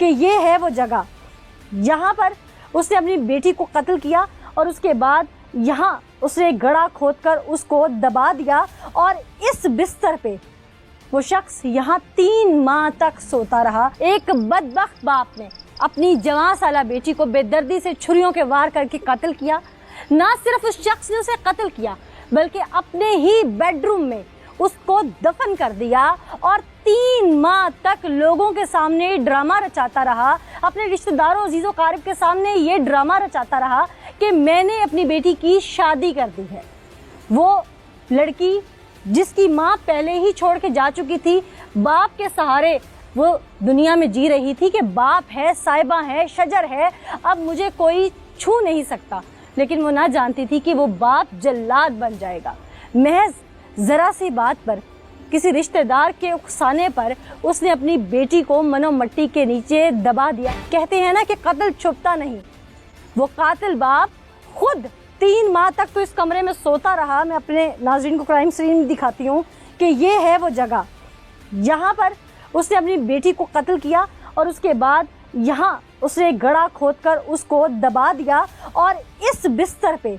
کہ ये है वो जगह यहाँ पर उसने अपनी बेटी को कत्ल किया और उसके बाद यहाँ उसने एक गड्ढा खोदकर उसको दबा दिया और इस बिस्तर पे वो शख्स यहाँ 3 माह तक सोता रहा। एक बदबख्त बाप ने अपनी जवान साला बेटी को बेदर्दी से छुरियों के वार करके कत्ल किया। ना सिर्फ उस शख्स ने उसे कत्ल किया बल्कि अपने ही बेडरूम में उसको दफन कर दिया और 3 माह तक लोगों के सामने ड्रामा रचाता रहा, अपने रिश्तेदारों अजीज़ों क़ारिब के सामने ये ड्रामा रचाता रहा कि मैंने अपनी बेटी की शादी कर दी है। वो लड़की जिसकी माँ पहले ही छोड़ के जा चुकी थी, बाप के सहारे वो दुनिया में जी रही थी कि बाप है, साहिबा है, शजर है, अब मुझे कोई छू नहीं सकता। लेकिन वो ना जानती थी कि वो बाप जल्लाद बन जाएगा। महज ज़रा सी बात पर, किसी रिश्तेदार के उकसाने पर उसने अपनी बेटी को मनो मट्टी के नीचे दबा दिया। कहते हैं ना कि कत्ल छुपता नहीं, वो कातिल बाप खुद 3 माह तक तो इस कमरे में सोता रहा। मैं अपने नाज़रीन को क्राइम सीन दिखाती हूँ कि ये है वो जगह यहाँ पर उसने अपनी बेटी को कत्ल किया और उसके बाद यहाँ उसने एक गड्ढा खोदकर उसको दबा दिया और इस बिस्तर पे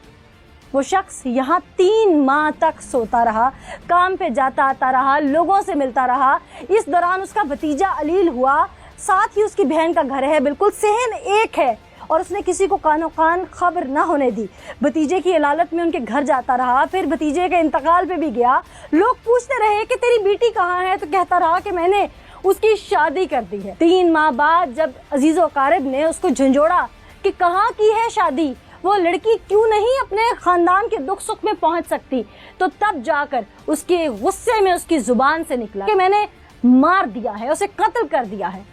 वो शख्स यहाँ 3 माह तक सोता रहा, काम पे जाता आता रहा, लोगों से मिलता रहा। इस दौरान उसका भतीजा अलील हुआ, साथ ही उसकी बहन का घर है, बिल्कुल सहन एक है, और उसने किसी को कानो कान खबर ना होने दी। भतीजे की इलालत में उनके घर जाता रहा, फिर भतीजे के इंतकाल पे भी गया। लोग पूछते रहे कि तेरी बेटी कहाँ है, तो कहता रहा कि मैंने उसकी शादी कर दी है। 3 माह बाद जब अजीज़ो क़ारिब ने उसको झंझोड़ा कि कहाँ की है शादी, वो लड़की क्यों नहीं अपने ख़ानदान के दुख सुख में पहुँच सकती, तो तब जाकर उसके गुस्से में उसकी ज़ुबान से निकला कि मैंने मार दिया है, उसे कत्ल कर दिया है।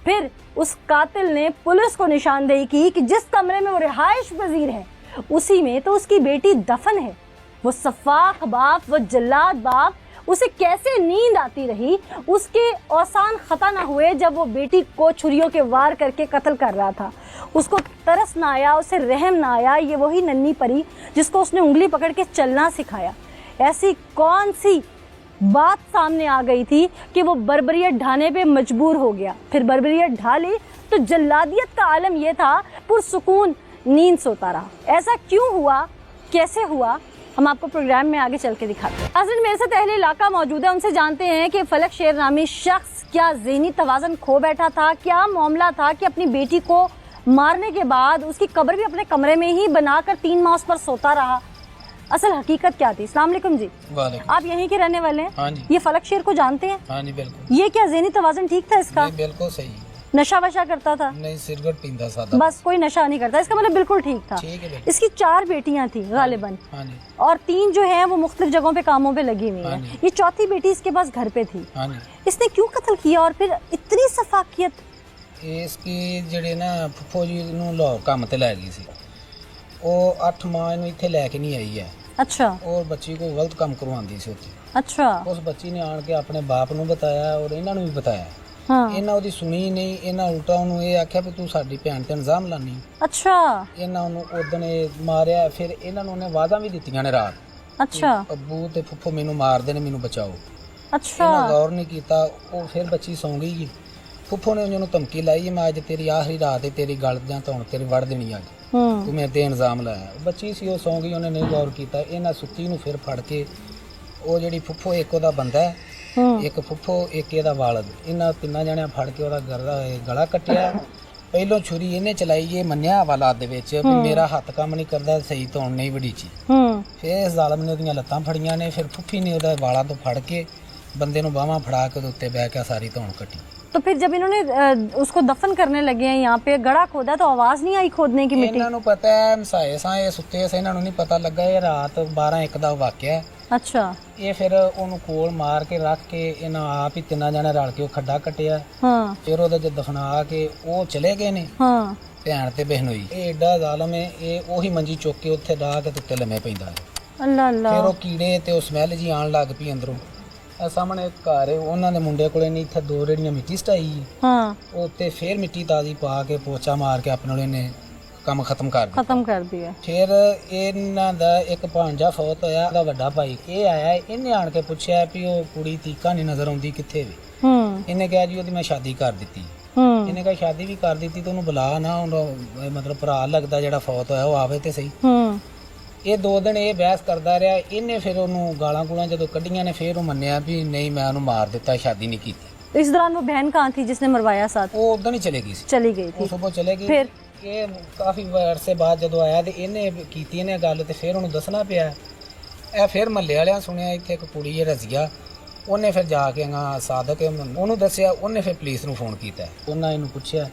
फिर उस कातिल ने पुलिस को निशानदेही की कि जिस कमरे में वो रिहाइश पजीर है उसी में तो उसकी बेटी दफन है। वो सफाक बाप, वो जल्लाद बाप, उसे कैसे नींद आती रही, उसके औसान खता ना हुए जब वो बेटी को छुरियों के वार करके कत्ल कर रहा था। उसको तरस ना आया, उसे रहम ना आया। ये वही नन्ही परी जिसको उसने उंगली पकड़ के चलना सिखाया। ऐसी कौन सी बात सामने आ गई थी कि वो बर्बरियत ढाने पे मजबूर हो गया। फिर बर्बरियत ढा ली तो जल्लादियत का आलम ये था, पुरसुकून नींद सोता रहा। ऐसा क्यों हुआ, कैसे हुआ, हम आपको प्रोग्राम में आगे चल के दिखाते हैं। नाज़रीन, मेरे साथ अहले इलाका मौजूद है, उनसे जानते हैं कि फलक शेर नामी शख्स क्या ज़हनी तवाज़न खो बैठा था, क्या मामला था कि अपनी बेटी को मारने के बाद उसकी कब्र भी अपने कमरे में ही बनाकर 3 माह उस पर सोता रहा। असल हकीकत क्या थी? अस्सलाम वालेकुम जी। आप यहीं के रहने वाले हैं? हाँ जी। ये फलक शेर को जानते हैं? हाँ जी बिल्कुल। ये क्या ज़हनी तवाज़न ठीक था इसका? बिल्कुल सही। नशा वशा करता था? नहीं, सिगरेट पीता सादा। बस कोई नशा नहीं करता, इसका मतलब बिल्कुल ठीक था। ठीक है। इसकी 4 बेटियां थी गालिबन, हाँ जी। और 3 जो है वो मुख्तलिफ जगहों पे कामों पे लगी हुई है। ये चौथी बेटी इसके पास घर पे थी। हाँ जी। इसने क्यों कत्ल किया और फिर इतनी सफाकियत? इसकी ਜਿਹੜੇ ਨਾ ਫੁੱਫੋ ਜੀ ਨੂੰ ਲਾਹੌਰ ਕੰਮ ਤੇ ਲੈ ਗਈ ਸੀ, ਉਹ 8 ਮਾਹ ਨੂੰ ਇੱਥੇ ਲੈ ਕੇ ਨਹੀਂ ਆਈ ਹੈ। अच्छा। और बच्ची को गलत काम करवाती सी उत्थे। अच्छा। उस बच्ची ने आन के अपने बाप ਨੂੰ बताया और ਇਹਨਾਂ ਨੂੰ ਵੀ बताया। हाँ। ਇਹਨਾਂ ਉਹਦੀ ਸੁਣੀ ਨਹੀਂ, ਇਹਨਾਂ ਉਲਟਾ ਉਹਨੂੰ ਇਹ ਆਖਿਆ ਵੀ ਤੂੰ ਸਾਡੀ ਭੈਣ ਤੇ ਇਲਜ਼ਾਮ ਲਾਨੀ। अच्छा। ਇਹਨਾਂ ਉਹਨੂੰ ਉਦਣ ਮਾਰਿਆ। ਫਿਰ ਇਹਨਾਂ ਨੂੰ ਉਹਨੇ ਵਾਅਦਾ ਵੀ ਦਿੱਤੀਆਂ ਨੇ ਰਾਤ। अच्छा। ਅੱਬੂ ਤੇ ਫੁੱਫੋ ਮੈਨੂੰ ਮਾਰਦੇ ਨੇ, ਮੈਨੂੰ ਬਚਾਓ। अच्छा। ਇਹਨਾਂ ਗੌਰ ਨਹੀਂ ਕੀਤਾ। ਉਹ ਫਿਰ ਬੱਚੀ ਸੌਂ ਗਈ। ਫੁੱਫੋ ਨੇ ਉਹਨੂੰ ਧਮਕੀ ਲਾਈ, ਮੈਂ ਅੱਜ ਤੇਰੀ ਆਖਰੀ ਰਾਤ ਹੈ, ਤੇਰੀ ਗਲ ਜਾਂ ਧੌਣ ਤੇਰੀ ਵੜ ਦੇਣੀ ਅੱਜ, ਤੂੰ ਮੇਰੇ ਤੇ ਇਲਜ਼ਾਮ ਲਾਇਆ। ਬੱਚੀ ਸੀ, ਉਹ ਸੌਂ ਗਈ, ਉਹਨੇ ਨਹੀਂ ਗੌਰ ਕੀਤਾ। ਇਹਨਾਂ ਸੁੱਤੀ ਨੂੰ ਫਿਰ ਫੜ ਕੇ ਉਹ ਜਿਹੜੀ ਫੁੱਫੋ, ਇੱਕ ਉਹਦਾ ਬੰਦਾ, ਇੱਕ ਫੁੱਫੋ, ਇੱਕ ਇਹਦਾ ਵਾਲਦ, ਇਹਨਾਂ 3 ਜਣਿਆਂ ਫੜ ਕੇ ਉਹਦਾ ਗਲਾ ਕੱਟਿਆ। ਪਹਿਲੋਂ ਛੁਰੀ ਇਹਨੇ ਚਲਾਈ, ਇਹ ਮੰਨਿਆ ਹਵਾਲਾਤ ਦੇ ਵਿੱਚ ਵੀ ਮੇਰਾ ਹੱਥ ਕੰਮ ਨਹੀਂ ਕਰਦਾ, ਸਹੀ ਧੌਣ ਨਹੀਂ ਵੜੀਚੀ। ਫਿਰ ਇਸ ਜ਼ਾਲਮ ਨੇ ਉਹਦੀਆਂ ਲੱਤਾਂ ਫੜੀਆਂ ਨੇ। ਫਿਰ ਫੁੱਫੀ ਨੇ ਉਹਦਾ ਵਾਲਾਂ ਤੋਂ ਫੜ ਕੇ ਬੰਦੇ ਨੂੰ ਬਾਹਾਂ ਫੜਾ ਕੇ ਉਹਦੇ ਉੱਤੇ ਬਹਿ ਕੇ ਸਾਰੀ ਧੌਣ ਕੱਟੀ। तो फिर जब इन्होंने उसको दफन करने लगे हैं, यहाँ पे गड़ा खोदा, तो आवाज नहीं आई खोदने की? मिट्टी ਇਹਨਾਂ ਨੂੰ ਪਤਾ ਹੈ, ਮਸਾਏ ਸਾਂ ਸੁੱਤੇ ਸੇ, ਇਹਨਾਂ ਨੂੰ ਨਹੀਂ ਪਤਾ ਲੱਗਾ। ਇਹ ਰਾਤ 12-1 ਦਾ ਵਾਕਿਆ। अच्छा। ਇਹ ਫਿਰ ਉਹਨੂੰ ਕੋਲ ਮਾਰ ਕੇ ਰੱਖ ਕੇ ਇਹਨਾਂ ਆਪ ਹੀ 3 ਜਣੇ ਰਲ ਕੇ ਉਹ ਖੱਡਾ ਕੱਟਿਆ। हाँ। ਫਿਰ ਉਹਦੇ ਚ ਦਫਨਾ ਕੇ ਉਹ ਚਲੇ ਗਏ ਨੇ। हाँ। ਭੈਣ ਤੇ ਬਹਿਨੋਈ। ਇਹ ਏਡਾ ਜ਼ਾਲਮ ਹੈ, ਇਹ ਉਹੀ ਮੰਜੀ ਚੁੱਕ ਕੇ ਉੱਥੇ ਡਾ ਕੇ ਉੱਤੇ ਲੰਮੇ ਪੈਂਦਾ ਹੈ। अल्लाह अल्लाह। ਫਿਰ ਉਹ ਕੀੜੇ ਤੇ ਉਹ ਸਮੈਲ ਜੀ ਆਣ ਲੱਗ ਪਈ ਅੰਦਰੋਂ। ਇਹ ਸਾਹਮਣੇ ਘਰ ਹੈ, ਉਹਨਾਂ ਦੇ ਮੁੰਡੇ ਕੋਲੇ ਨਹੀਂ, ਇੱਥੇ 2 ਰੇੜੀਆਂ ਮਿੱਟੀ ਸਟਾਈ। हाँ। ਉੱਤੇ ਫਿਰ ਮਿੱਟੀ ਤਾਜ਼ੀ ਪਾ ਕੇ ਪੋਚਾ ਮਾਰ ਕੇ ਆਪਣੇ ਵਾਲੇ ਨੇ ਕੰਮ ਖਤਮ ਕਰ ਦਿੱਤਾ। खत्म कर दिया। ਫਿਰ ਇਹਨਾਂ ਦਾ ਇੱਕ ਭਾਂਜਾ ਫੌਤ ਹੋਇਆ, ਉਹਦਾ ਵੱਡਾ ਭਾਈ ਇਹ ਆਇਆ। ਇਹਨੇ ਆਣ ਕੇ ਪੁੱਛਿਆ ਵੀ ਉਹ ਕੁੜੀ ਤੀਕਾ ਨਹੀਂ ਨਜ਼ਰ ਆਉਂਦੀ, ਕਿੱਥੇ ਵੀ? ਇਹਨੇ ਕਿਹਾ ਜੀ ਉਹਦੀ ਮੈਂ ਸ਼ਾਦੀ ਕਰ ਦਿੱਤੀ। ਇਹਨੇ ਕਹਾ ਸ਼ਾਦੀ ਵੀ ਕਰ ਦਿੱਤੀ ਤੇ ਉਹਨੂੰ ਬੁਲਾ ਨਾ, ਉਹਨੂੰ ਮਤਲਬ ਭਰਾ ਲੱਗਦਾ ਜਿਹੜਾ ਫੌਤ ਹੋਇਆ ਉਹ ਆਵੇ ਤੇ ਸਹੀ। ਇਹ 2 ਦਿਨ ਇਹ ਬਹਿਸ ਕਰਦਾ ਰਿਹਾ। ਇਹਨੇ ਫਿਰ ਉਹਨੂੰ ਗਾਲਾਂ ਗੂਲਾਂ ਜਦੋਂ ਕੱਢੀਆਂ ਨੇ ਫਿਰ ਉਹ ਮੰਨਿਆ ਵੀ ਨਹੀਂ ਮੈਂ ਉਹਨੂੰ ਮਾਰ ਦਿੱਤਾ, ਸ਼ਾਦੀ नहीं की थी। इस दौरान वो बहन कहाँ थी जिसने मरवाया साथ? वो उधर ही चली गई थी। वो सुबह चले गई। फिर ਇਹ ਕਾਫੀ ਅਰਸੇ ਬਾਅਦ ਜਦੋਂ ਆਇਆ ਤੇ ਇਹਨੇ ਕੀਤੀ ਇਹਨੇ ਗੱਲ ਤੇ ਫਿਰ ਉਹਨੂੰ ਦੱਸਣਾ ਪਿਆ। ਇਹ ਫਿਰ ਮਹੱਲੇ ਵਾਲਿਆਂ ਸੁਣਿਆ ਇੱਥੇ ਇੱਕ ਕੁੜੀ ਹੈ ਰਜ਼ੀਆ, ਉਹਨੇ ਫਿਰ ਜਾ ਕੇ ਸਾਦਕ ਉਹਨੂੰ ਦੱਸਿਆ, ਉਹਨੇ ਫਿਰ ਪੁਲਿਸ ਨੂੰ ਫੋਨ ਕੀਤਾ। ਉਹਨਾਂ ਇਹਨੂੰ ਪੁੱਛਿਆ,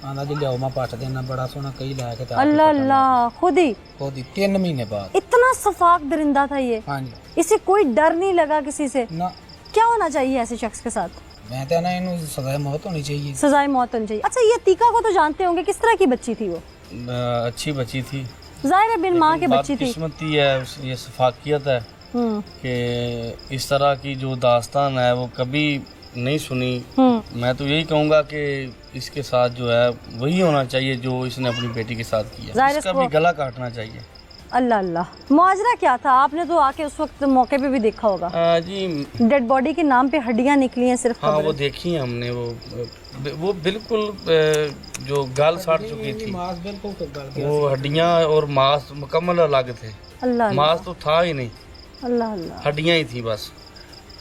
ਆਂਦਾ ਜੀ ਲਿਆਓ ਮੈਂ ਪੱਟ ਦੇਣਾ, ਬੜਾ ਸੋਹਣਾ ਕਈ ਲੈ ਕੇ अल्लाह अल्लाह खुद ही 3 महीने बाद। इतना सफाक दरिंदा था ये। हाँ जी। इसे कोई डर नहीं लगा किसी से ना। क्या होना चाहिए ऐसे शख्स के साथ? मैं तो ना इन्हें सजाए मौत होनी चाहिए। सजाए मौत होनी चाहिए। अच्छा, ये अतीका को तो जानते होंगे, किस तरह की बच्ची थी वो? अच्छी बच्ची थी, जाहिर है बिन माँ के बच्ची थी। किस्मती है, ये सफाकियत है कि इस तरह की जो दास्तान है वो कभी नहीं सुनी। मैं तो यही कहूँगा कि इसके साथ जो है वही होना चाहिए जो इसने अपनी बेटी के साथ किया, इसका भी गला काटना चाहिए। अल्लाह अल्लाह। मुआजरा क्या था? आपने तो आके उस वक्त मौके पे भी देखा होगा। जी, डेड बॉडी के नाम पे हड्डियां निकली हैं सिर्फ। हाँ, वो देखी है हमने। वो बिल्कुल जो गाल साड़ चुकी थी, वो हड्डियां और मांस मुकम्मल अलग थे। अल्लाह, मांस तो था ही नहीं, अल्लाह अल्लाह, हड्डियां ही थी बस।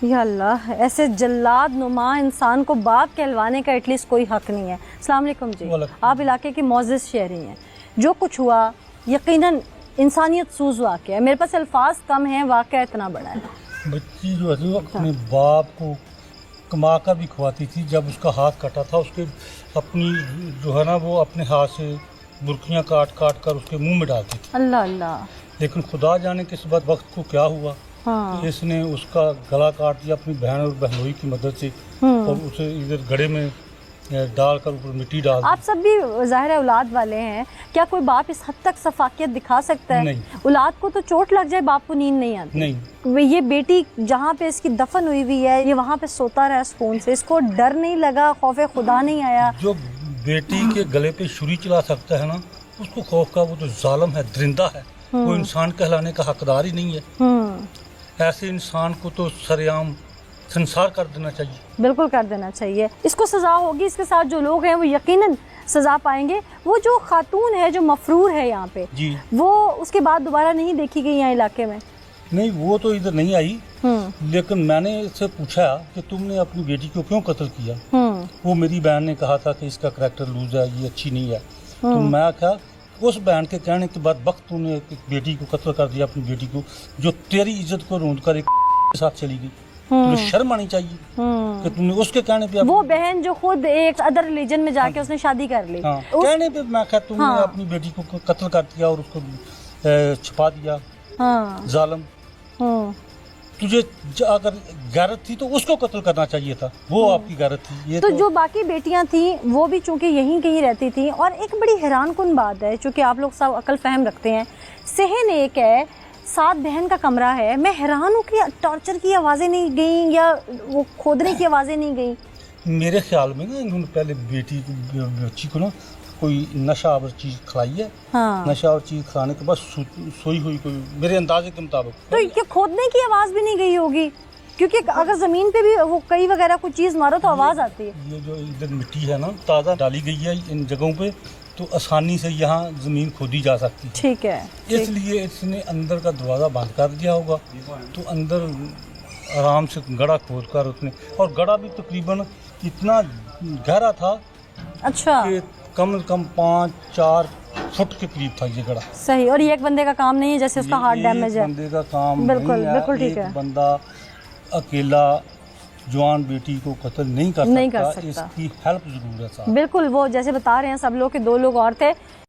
या अल्लाह, ऐसे जल्लाद नुमा इंसान को बाप कहलवाने का एटलीस्ट कोई हक नहीं है। अस्सलाम वालेकुम जी, आप इलाके की मोअज़्ज़िज़ शहरी हैं। जो कुछ हुआ यकीनन इंसानियत सूज वाक़या है, मेरे पास अल्फाज कम हैं, वाक़या इतना बड़ा है। बच्ची जो है वो अपने बाप को कमा कर भी खुआती थी। जब उसका हाथ कटा था, उसके अपनी जो है ना वो अपने हाथ से बुर्कियाँ काट काट कर उसके मुंह में डालती थी। अल्लाह अल्लाह। लेकिन खुदा जाने किस वक्त को क्या हुआ। हाँ। इसने उसका गला काट दिया अपनी बहन और बहनोई की मदद से, और उसे इधर गड़े में डालकर ऊपर मिट्टी डाल। आप सब भी ज़ाहिर है औलाद वाले हैं, क्या कोई बाप इस हद तक सफाकियत दिखा सकता है? नहीं। औलाद को तो चोट लग जाए, बाप को नींद नहीं आती। नहीं। ये बेटी जहाँ पे इसकी दफन हुई हुई है, ये वहाँ पे सोता रहा सुकून से, इसको डर नहीं लगा, खौफ खुदा नहीं आया? जो बेटी के गले पे छुरी चला सकता है ना, उसको खौफ का वो तो जालिम है, दरिंदा है, वो इंसान कहलाने का हकदार ही नहीं है। ऐसे इंसान को तो सरेआम संसार कर देना चाहिए। बिल्कुल कर देना चाहिए। इसको सजा होगी, इसके साथ जो लोग हैं वो यकीनन सजा पाएंगे। वो जो खातून है जो मफरूर है यहाँ पे जी, वो उसके बाद दोबारा नहीं देखी गई यहाँ इलाके में? नहीं, वो तो इधर नहीं आई। लेकिन मैंने इससे पूछा कि तुमने अपनी बेटी को क्यों कत्ल किया। वो मेरी बहन ने कहा था कि इसका करैक्टर लूज है, ये अच्छी नहीं है। तो मैं क्या, उस बहन के कहने के बाद वक्त तूने एक बेटी को कत्ल कर दिया, अपनी बेटी को, जो तेरी इज्जत को रोंद कर एक के साथ चली गई। तुम्हें शर्म आनी चाहिए कि तुमने उसके कहने पे वो बहन जो खुद एक अदर रिलीजन में जाके उसने शादी कर ली, हाँ, कहने पे मैं क्या तुमने अपनी बेटी को कत्ल कर दिया और उसको छुपा दिया। जालिम, तुझे अगर गैरत थी तो उसको कत्ल करना चाहिए था, वो आपकी गैरत थी। ये तो जो बाकी बेटियां थी वो भी चूंकि यहीं कहीं रहती थी। और एक बड़ी हैरान कुन बात है, चूंकि आप लोग सब अकल फहम रखते हैं, सहन एक है, 7 बहन का कमरा है। मैं हैरान हूँ कि टॉर्चर की आवाज़ें नहीं गई या वो खोदने की आवाज़ें नहीं गई। मेरे ख्याल में ना इन्होंने पहले बच्ची को ना कोई नशा और चीज़ खिलाई है। हाँ। नशा और चीज़ खाने के बाद सोई हुई कोई, मेरे अंदाजे के मुताबिक। तो ये खोदने की आवाज़ भी नहीं गई होगी, क्योंकि अगर ज़मीन पे भी वो कई वगैरह कोई चीज़ मारो तो आवाज़ आती है। ये जो इधर मिट्टी है ना ताज़ा डाली गई है इन जगहों पे, तो आसानी से यहाँ ज़मीन खोदी जा सकती है। ठीक है। इसलिए इसने अंदर का दरवाज़ा बंद कर दिया होगा, तो अंदर आराम से गड़ा खोद कर उसने, और गड़ा भी तकरीबन इतना गहरा था। अच्छा। कि कम से कम 5-4 फुट के करीब था ये गड़ा। सही। और ये एक बंदे का काम नहीं है, जैसे उसका हार्ट डैमेज है। बंदे का काम बिल्कुल नहीं है। बिल्कुल ठीक है। बंदा अकेला जवान बेटी को कत्ल नहीं कर सकता, सकता। इसकी हेल्प जरूर है साहब। बिल्कुल, वो जैसे बता रहे हैं सब लोग कि 2 लोग और थे।